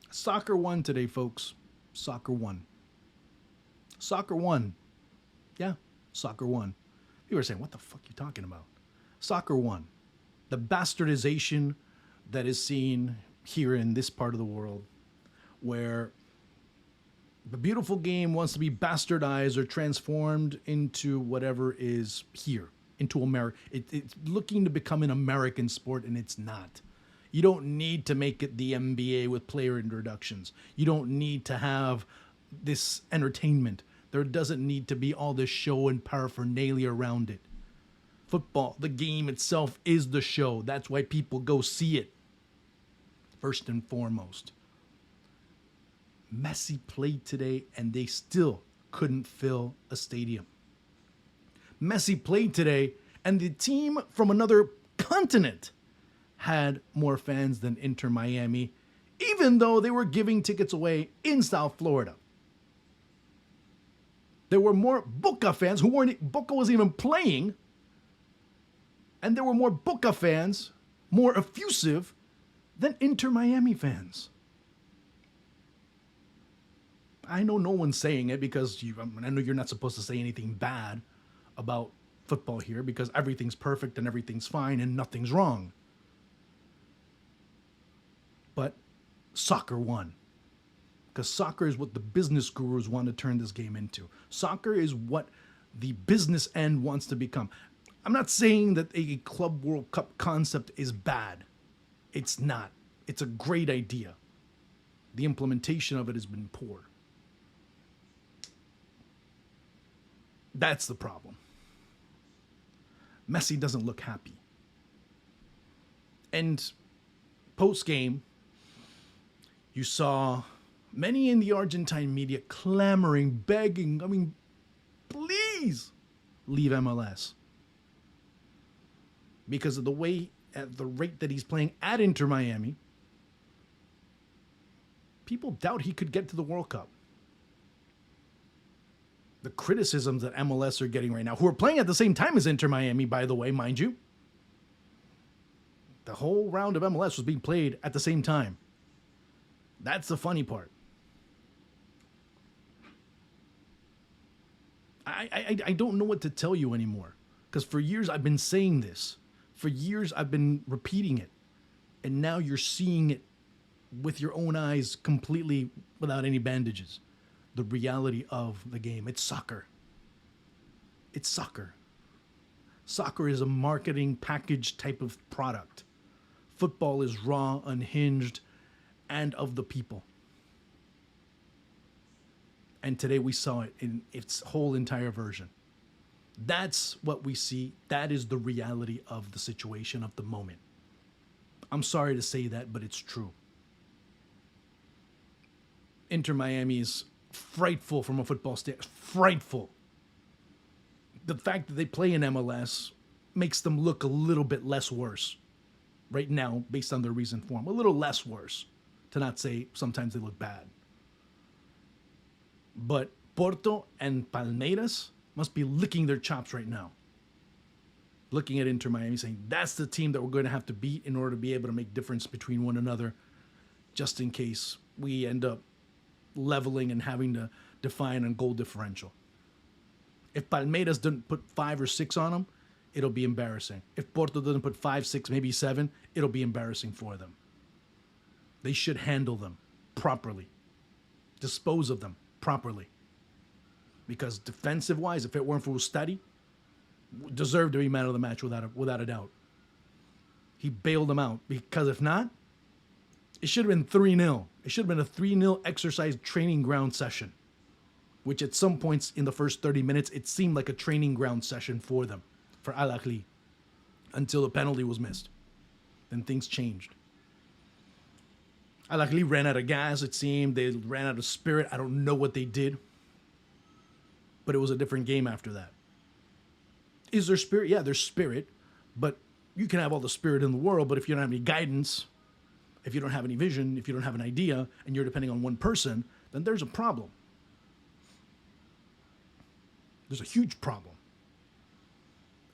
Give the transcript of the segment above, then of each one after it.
Soccer won today, folks. Soccer won. Soccer won. Yeah, soccer won. People are saying, what the fuck are you talking about? Soccer won. The bastardization that is seen here in this part of the world, where the beautiful game wants to be bastardized or transformed into whatever is here, into America. It's looking to become an American sport, and it's not. You don't need to make it the NBA with player introductions. You don't need to have this entertainment. There doesn't need to be all this show and paraphernalia around it. Football, the game itself, is the show. That's why people go see it, first and foremost. Messi played today, and they still couldn't fill a stadium. Messi played today, and the team from another continent had more fans than Inter Miami, even though they were giving tickets away in South Florida. There were more Boca fans who weren't, Boca wasn't even playing, and there were more Boca fans, more effusive, than Inter Miami fans. I know no one's saying it because I know you're not supposed to say anything bad about football here because everything's perfect and everything's fine and nothing's wrong. But soccer won. Because soccer is what the business gurus want to turn this game into. Soccer is what the business end wants to become. I'm not saying that a Club World Cup concept is bad. It's not. It's a great idea. The implementation of it has been poor. That's the problem. Messi doesn't look happy. And post-game, you saw many in the Argentine media clamoring, begging, please leave MLS. Because of the way, at the rate that he's playing at Inter Miami, people doubt he could get to the World Cup. The criticisms that MLS are getting right now, who are playing at the same time as Inter Miami, by the way, mind you. The whole round of MLS was being played at the same time. That's the funny part. I don't know what to tell you anymore. Because for years I've been saying this. For years I've been repeating it. And now you're seeing it with your own eyes completely without any bandages. The reality of the game. It's soccer. It's soccer. Soccer is a marketing package type of product. Football is raw, unhinged, and of the people. And today we saw it in its whole entire version. That's what we see. That is the reality of the situation of the moment. I'm sorry to say that, but it's true. Inter Miami is frightful from a football standpoint. Frightful. The fact that they play in MLS makes them look a little bit less worse right now based on their recent form. A little less worse, to not say sometimes they look bad. But Porto and Palmeiras must be licking their chops right now. Looking at Inter Miami saying, that's the team that we're going to have to beat in order to be able to make difference between one another, just in case we end up leveling and having to define on goal differential. If Palmeiras doesn't put 5 or 6 on them, it'll be embarrassing. If Porto doesn't put 5, 6, maybe 7, it'll be embarrassing for them. They should handle them properly. Dispose of them properly. Because defensive-wise, if it weren't for Ustadi, deserved to be man of the match without a doubt. He bailed them out. Because if not, it should have been 3-0. It should have been a 3-0 exercise training ground session. Which at some points in the first 30 minutes, it seemed like a training ground session for them, for Al Ahly, until the penalty was missed. Then things changed. Al Ahly ran out of gas, it seemed. They ran out of spirit. I don't know what they did. But it was a different game after that. Is there spirit? Yeah, there's spirit. But you can have all the spirit in the world, but if you don't have any guidance, if you don't have any vision, if you don't have an idea, and you're depending on one person, then there's a problem. There's a huge problem.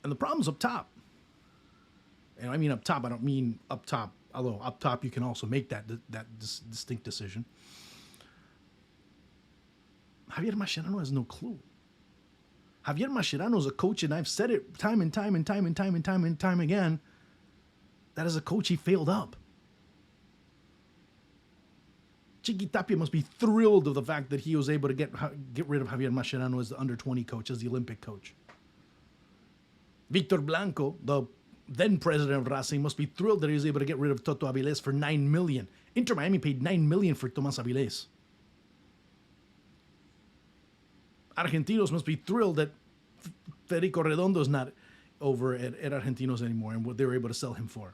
And the problem's up top. And I mean up top, I don't mean up top Although up top you can also make that distinct decision. Javier Mascherano has no clue. Javier Mascherano is a coach, and I've said it time and time again, that as a coach he failed up. Chiqui Tapia must be thrilled of the fact that he was able to get rid of Javier Mascherano as the under-20 coach, as the Olympic coach. Victor Blanco, the then president of Racing, must be thrilled that he was able to get rid of Toto Avilés for $9 million. Inter Miami paid $9 million for Tomás Avilés. Argentinos must be thrilled that Federico Redondo is not over at Argentinos anymore and what they were able to sell him for.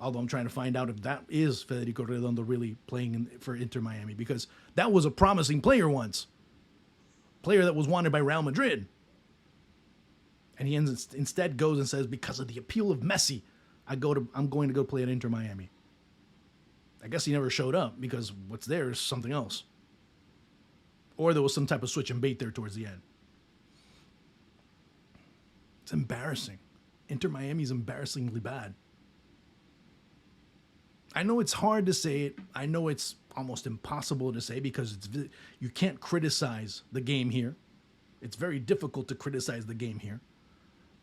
Although I'm trying to find out if that is Federico Redondo really playing for Inter Miami, because that was a promising player once. Player that was wanted by Real Madrid. And he instead goes and says, because of the appeal of Messi, I'm going to go play at Inter Miami. I guess he never showed up because what's there is something else. Or there was some type of switch and bait there towards the end. It's embarrassing. Inter Miami is embarrassingly bad. I know it's hard to say it. I know it's almost impossible to say because you can't criticize the game here. It's very difficult to criticize the game here.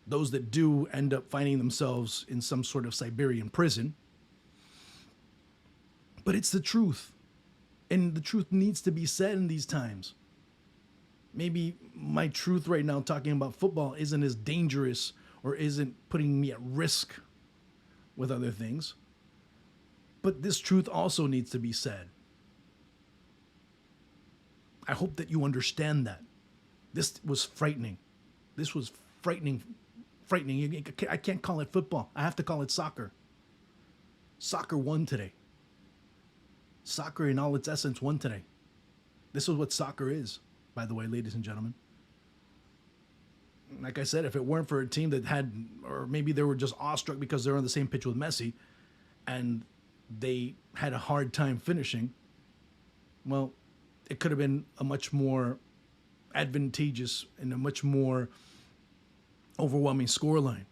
Those that do end up finding themselves in some sort of Siberian prison. But it's the truth. And the truth needs to be said in these times. Maybe my truth right now talking about football isn't as dangerous or isn't putting me at risk with other things. But this truth also needs to be said. I hope that you understand that. This was frightening. This was frightening. I can't call it football. I have to call it soccer. Soccer won today. Soccer in all its essence won today. This is what soccer is, by the way, ladies and gentlemen. Like I said, if it weren't for a team that had, or maybe they were just awestruck because they're on the same pitch with Messi, and they had a hard time finishing, well, it could have been a much more advantageous and a much more overwhelming scoreline.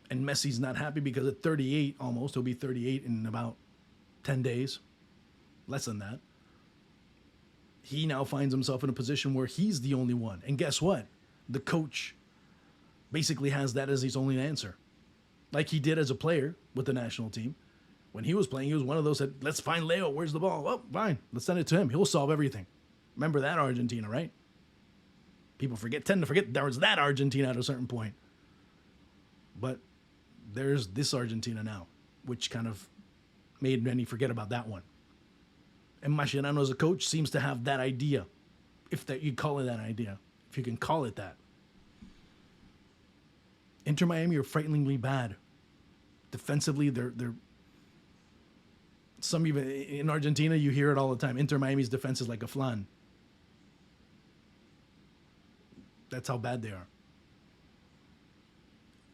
And Messi's not happy because at 38 almost, he'll be 38 in about 10 days, less than that. He now finds himself in a position where he's the only one. And guess what? The coach basically has that as his only answer. Like he did as a player with the national team. When he was playing, he was one of those that, let's find Leo. Where's the ball? Oh, fine. Let's send it to him. He'll solve everything. Remember that Argentina, right? People tend to forget there was that Argentina at a certain point. But there's this Argentina now, which kind of made many forget about that one. And Mascherano as a coach seems to have that idea, if that you call it that idea, if you can call it that. Inter Miami are frighteningly bad. Defensively, they're some even in Argentina you hear it all the time. Inter Miami's defense is like a flan. That's how bad they are.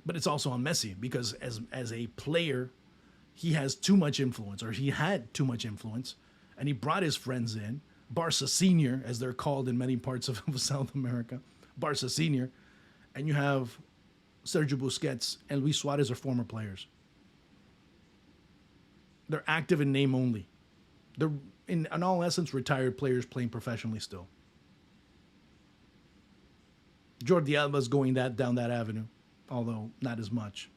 But it's also on Messi because as a player, he has too much influence, or he had too much influence, and he brought his friends in. Barca Senior, as they're called in many parts of South America, Barca Senior, and you have Sergio Busquets and Luis Suarez are former players. They're active in name only. They're, in all essence, retired players playing professionally still. Jordi Alba's going down that avenue, although not as much.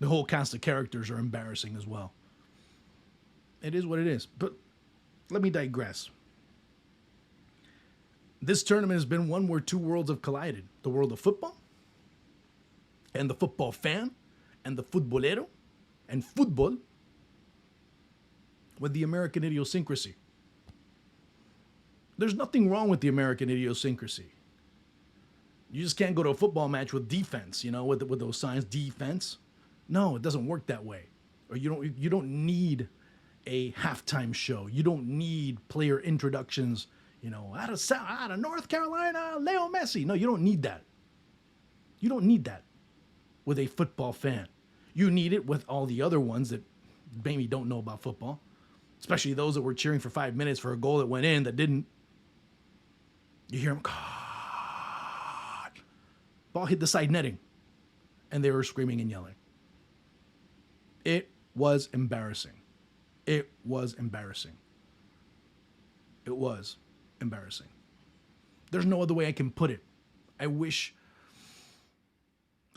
The whole cast of characters are embarrassing as well. It is what it is. But let me digress. This tournament has been one where two worlds have collided. The world of football and the football fan and the futbolero and football with the American idiosyncrasy. There's nothing wrong with the American idiosyncrasy. You just can't go to a football match with defense, with those signs, defense. No, it doesn't work that way. Or you don't need a halftime show. You don't need player introductions, out of North Carolina, Leo Messi. No, you don't need that. You don't need that with a football fan. You need it with all the other ones that maybe don't know about football, especially those that were cheering for 5 minutes for a goal that went in that didn't. You hear them, God. Ball hit the side netting, and they were screaming and yelling. It was embarrassing. It was embarrassing. It was embarrassing. There's no other way I can put it. I wish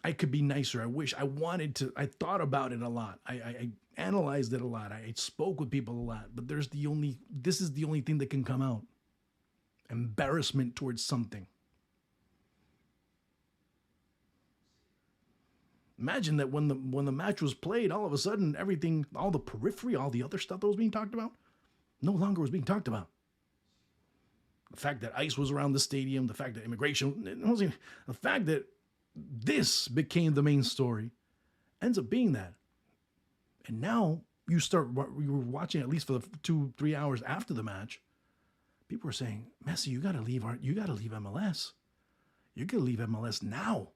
I could be nicer. I wish I wanted to. I thought about it a lot. I analyzed it a lot. I spoke with people a lot. But this is the only thing that can come out. Embarrassment towards something. Imagine that when the match was played, all of a sudden everything, all the periphery, all the other stuff that was being talked about, no longer was being talked about. The fact that ICE was around the stadium, the fact that immigration, the fact that this became the main story, ends up being that. And now you were watching at least for the 2-3 hours after the match. People were saying, Messi, you gotta leave MLS. You gotta leave MLS now.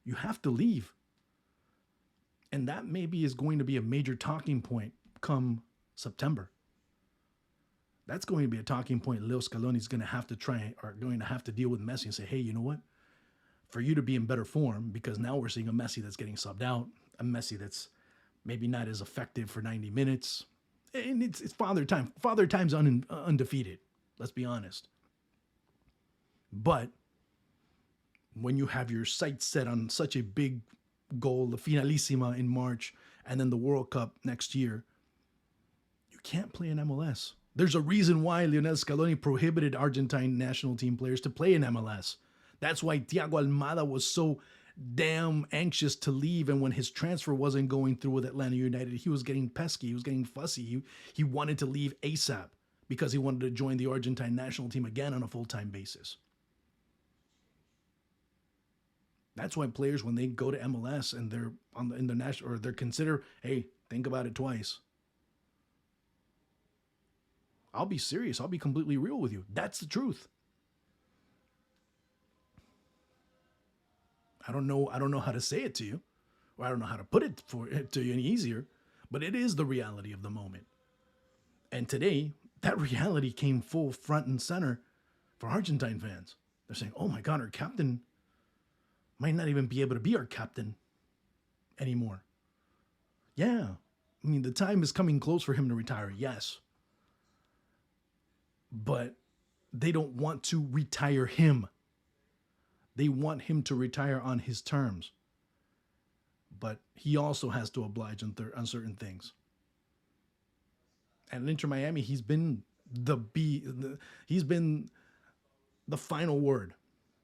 You have to leave. And that maybe is going to be a major talking point come September. That's going to be a talking point. Leo Scaloni is going to have to deal with Messi and say, hey, you know what? For you to be in better form, because now we're seeing a Messi that's getting subbed out, a Messi that's maybe not as effective for 90 minutes. And it's father time. Father time's undefeated. Let's be honest. But when you have your sights set on such a big goal, the Finalissima in March, and then the World Cup next year, you can't play in MLS. There's a reason why Lionel Scaloni prohibited Argentine national team players to play in MLS. That's why Thiago Almada was so damn anxious to leave, and when his transfer wasn't going through with Atlanta United, he was getting pesky, he was getting fussy. He wanted to leave ASAP because he wanted to join the Argentine national team again on a full-time basis. That's why players, when they go to MLS and they're on the international, or they're considered, hey, think about it twice. I'll be serious. I'll be completely real with you. That's the truth. I don't know how to say it to you, or I don't know how to put it to you any easier, but it is the reality of the moment. And today, that reality came full front and center for Argentine fans. They're saying, oh my God, our captain might not even be able to be our captain anymore. Yeah, I mean, the time is coming close for him to retire, yes. But they don't want to retire him. They want him to retire on his terms. But he also has to oblige on certain things. And at Inter Miami, he's been he's been the final word.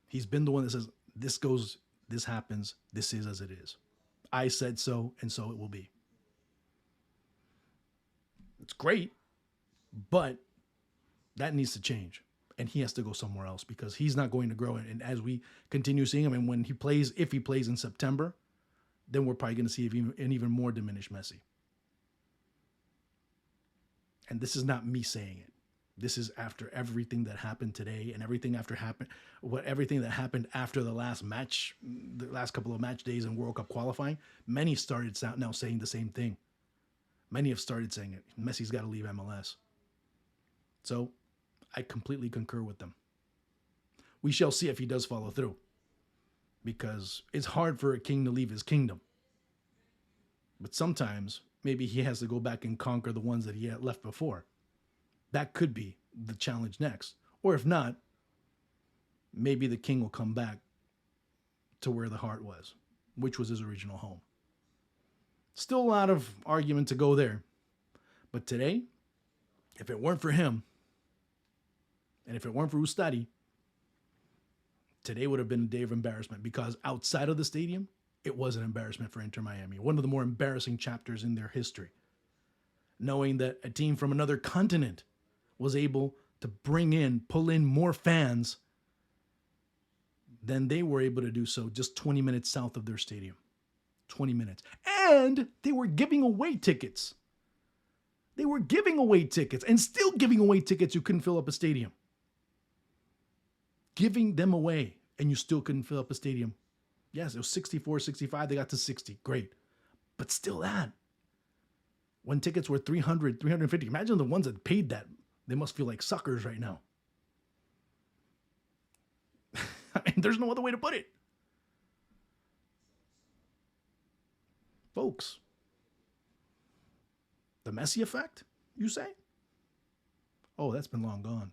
He's been the one that says, this goes, this happens, this is as it is. I said so, and so it will be. It's great, but that needs to change. And he has to go somewhere else because he's not going to grow. And as we continue seeing him, and when if he plays in September, then we're probably going to see an even more diminished Messi. And this is not me saying it. This is after everything that happened today and everything that happened after the last match, the last couple of match days in World Cup qualifying. Many started now saying the same thing. Many have started saying it. Messi's got to leave MLS. So I completely concur with them. We shall see if he does follow through, because it's hard for a king to leave his kingdom. But sometimes maybe he has to go back and conquer the ones that he had left before. That could be the challenge next. Or if not, maybe the king will come back to where the heart was, which was his original home. Still a lot of argument to go there. But today, if it weren't for him, and if it weren't for Ustadi, today would have been a day of embarrassment, because outside of the stadium, it was an embarrassment for Inter Miami. One of the more embarrassing chapters in their history. Knowing that a team from another continent was able to pull in more fans than they were able to do so just 20 minutes south of their stadium. 20 minutes. And they were giving away tickets. They were giving away tickets and still giving away tickets. You couldn't fill up a stadium. Giving them away and you still couldn't fill up a stadium. Yes, it was 64, 65. They got to 60. Great. But still that. When tickets were 300, 350. Imagine the ones that paid that. They must feel like suckers right now. I mean, there's no other way to put it. Folks, Messi effect, you say? Oh, that's been long gone.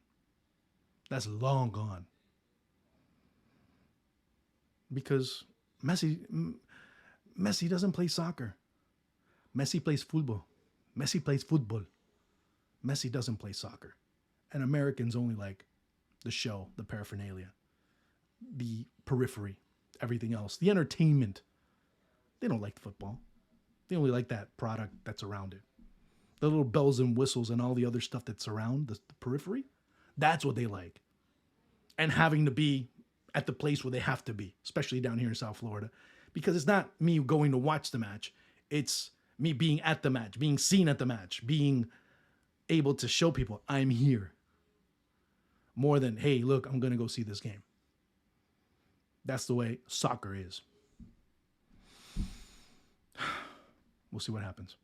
That's long gone. Because Messi doesn't play soccer. Messi plays football. Messi plays football. Messi doesn't play soccer. And Americans only like the show, the paraphernalia, the periphery, everything else, the entertainment. They don't like football. They only like that product that's around it. The little bells and whistles and all the other stuff that's around the periphery. That's what they like. And having to be at the place where they have to be, especially down here in South Florida. Because it's not me going to watch the match. It's me being at the match, being seen at the match, being able to show people I'm here. More than, hey, look, I'm going to go see this game. That's the way soccer is. We'll see what happens.